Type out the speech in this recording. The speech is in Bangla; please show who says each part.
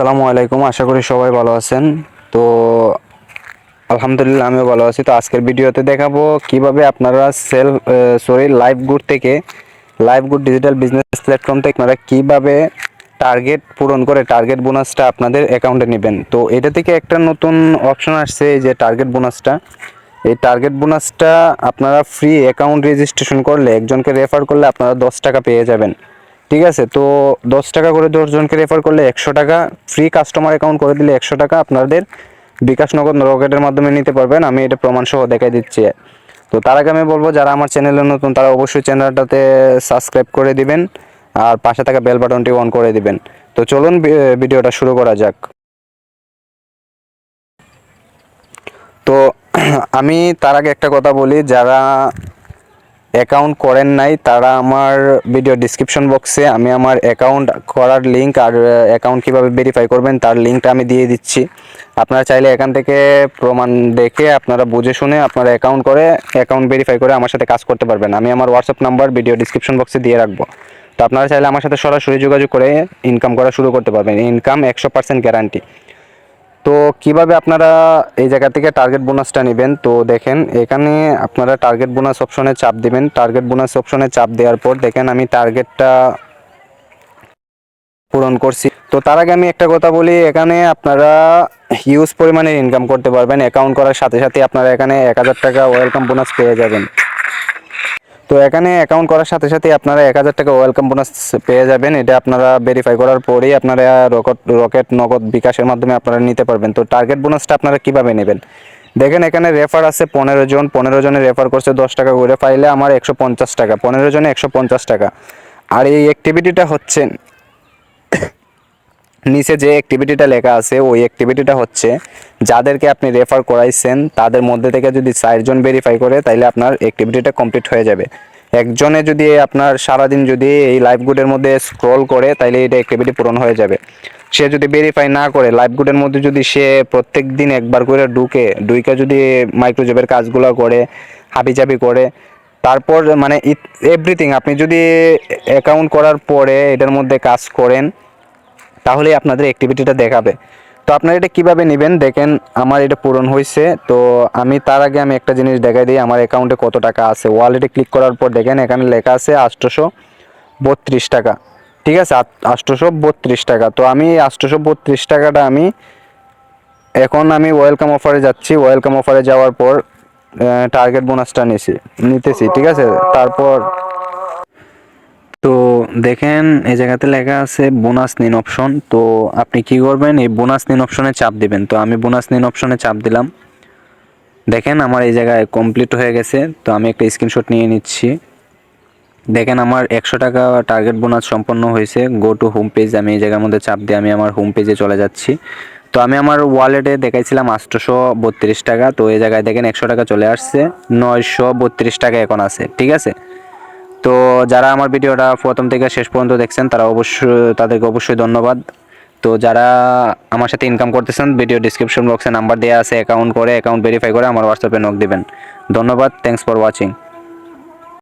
Speaker 1: আসসালামু আলাইকুম, আশা করি সবাই ভালো আছেন। তো আলহামদুলিল্লাহ আমিও ভালো আছি। তো আজকের ভিডিওতে দেখাবো কিভাবে আপনারা লাইভগুড থেকে লাইভগুড ডিজিটাল বিজনেস প্ল্যাটফর্ম থেকে আপনারা কিভাবে টার্গেট পূরণ করে টার্গেট বোনাসটা আপনাদের অ্যাকাউন্টে নেবেন। তো এটা থেকে একটা নতুন অপশন আসছে, এই যে টার্গেট বোনাসটা। এই টার্গেট বোনাসটা আপনারা ফ্রি অ্যাকাউন্ট রেজিস্ট্রেশন করলে, একজনকে রেফার করলে আপনারা 10 টাকা পেয়ে যাবেন। ঠিক আছে, তো 10 টাকা করে 10 জনকে রেফার করলে 100 টাকা, ফ্রি কাস্টমার অ্যাকাউন্ট করে দিলে 100 টাকা আপনাদের বিকাশ নগদ রকেটের মাধ্যমে নিতে পারবেন। আমি এটা প্রমাণ সহ দেখাই দিচ্ছি। তো তার আগে আমি বলবো, যারা আমার চ্যানেলে নতুন তারা অবশ্যই চ্যানেলটাতে সাবস্ক্রাইব করে দিবেন আর পাশে থাকা বেল বাটনটি অন করে দিবেন। তো চলুন ভিডিওটা শুরু করা যাক। তো আমি তার আগে একটা কথা বলি, যারা অ্যাকাউন্ট করেন নাই তারা আমার ভিডিও ডিসক্রিপশন বক্সে আমি আমার অ্যাকাউন্ট করার লিঙ্ক আর অ্যাকাউন্ট কীভাবে ভেরিফাই করবেন তার লিঙ্কটা আমি দিয়ে দিচ্ছি। আপনারা চাইলে এখান থেকে প্রমাণ দেখে আপনারা বুঝে শুনে আপনারা অ্যাকাউন্ট ভেরিফাই করে আমার সাথে কাজ করতে পারবেন। আমি আমার হোয়াটসঅ্যাপ নাম্বার ভিডিও ডিসক্রিপশন বক্সে দিয়ে রাখবো। তো আপনারা চাইলে আমার সাথে সরাসরি যোগাযোগ করে ইনকাম করা শুরু করতে পারবেন। Income 100% guarantee. তো কিভাবে আপনারা এই জায়গা থেকে টার্গেট বোনাসটা নেবেন, তো দেখেন এখানে আপনারা টার্গেট বোনাস অপশনে চাপ দিবেন। টার্গেট বোনাস অপশনে চাপ দেওয়ার পর দেখেন আমি টার্গেটটা পূরণ করছি। তো তার আগে আমি একটা কথা বলি, এখানে আপনারা হিউজ পরিমাণে ইনকাম করতে পারবেন। অ্যাকাউন্ট করার সাথে সাথে আপনারা এখানে 1000 টাকা ওয়েলকাম বোনাস পেয়ে যাবেন। তো এখানে অ্যাকাউন্ট করার সাথে সাথে আপনারা 1000 টাকা ওয়েলকাম বোনাস পেয়ে যাবেন। এটা আপনারা ভেরিফাই করার পরেই আপনারা রকেট নগদ বিকাশের মাধ্যমে আপনারা নিতে পারবেন। তো টার্গেট বোনাসটা আপনারা কিভাবে নেবেন, দেখেন এখানে রেফার আছে 15 জন, 15 জনে রেফার করছে 10 টাকা করে, পাইলে আমার 150 টাকা, 15 জনে 150 টাকা। আর এই অ্যাক্টিভিটিটা হচ্ছে, নিচে যে অ্যাক্টিভিটিটা লেখা আছে ওই অ্যাক্টিভিটিটা হচ্ছে, যাদেরকে আপনি রেফার করাইছেন তাদের মধ্যে থেকে যদি 4 জন ভেরিফাই করে তাইলে আপনার অ্যাক্টিভিটিটা কমপ্লিট হয়ে যাবে। একজনে যদি আপনার সারাদিন যদি এই লাইভগুডের মধ্যে স্ক্রল করে তাইলে এটা অ্যাক্টিভিটি পূরণ হয়ে যাবে। সে যদি ভেরিফাই না করে লাইভগুডের মধ্যে যদি সে প্রত্যেক দিন একবার করে ঢুকে যদি মাইক্রোজবের কাজগুলো করে, হাবিজাবি করে, তারপর মানে এভরিথিং আপনি যদি অ্যাকাউন্ট করার পরে এটার মধ্যে কাজ করেন তাহলে আপনাদের অ্যাক্টিভিটিটা দেখাবে। তো আপনারা এটা কিভাবে নেবেন, দেখেন আমার এটা পূরণ হয়েছে। তো আমি তার আগে আমি একটা জিনিস দেখাই দিই, আমার অ্যাকাউন্টে কত টাকা আছে। ওয়ালেটে ক্লিক করার পর দেখেন এখানে লেখা আছে 832 টাকা। ঠিক আছে, 832 টাকা। তো আমি 832 টাকাটা এখন আমি ওয়েলকাম অফারে যাচ্ছি। ওয়েলকাম অফারে যাওয়ার পর টার্গেট বোনাসটা নিতেছি। ঠিক আছে, তারপর তো দেখেন এই জায়গাতে লেখা আছে বোনাস নিন অপশন। তো আপনি কি করবেন, এই বোনাস নিন অপশনে চাপ দিবেন। তো আমি বোনাস নিন অপশনে চাপ দিলাম। দেখেন আমার এই জায়গায় কমপ্লিট হয়ে গেছে। তো আমি একটা স্ক্রিনশট নিয়ে নিচ্ছি। দেখেন আমার 100 টাকা টার্গেট বোনাস সম্পন্ন হয়েছে। গো টু হোম পেজ, আমি এই জায়গার মধ্যে চাপ দিয়ে আমি আমার হোম পেজে চলে যাচ্ছি। তো আমি আমার ওয়ালেটে দেখাইছিলাম 832 টাকা। তো এই জায়গায় দেখেন 100 টাকা চলে আসছে, 932 টাকা এখন আছে। ঠিক আছে, তো যারা আমার ভিডিওটা প্রথম থেকে শেষ পর্যন্ত দেখছেন তাদেরকে অবশ্যই ধন্যবাদ। তো যারা আমার সাথে ইনকাম করতেছেন, ভিডিও ডিসক্রিপশন বক্সে নাম্বার দেওয়া আছে, অ্যাকাউন্ট ভেরিফাই করে আমার হোয়াটসঅ্যাপে নক দিবেন। ধন্যবাদ, থ্যাঙ্কস ফর ওয়াচিং।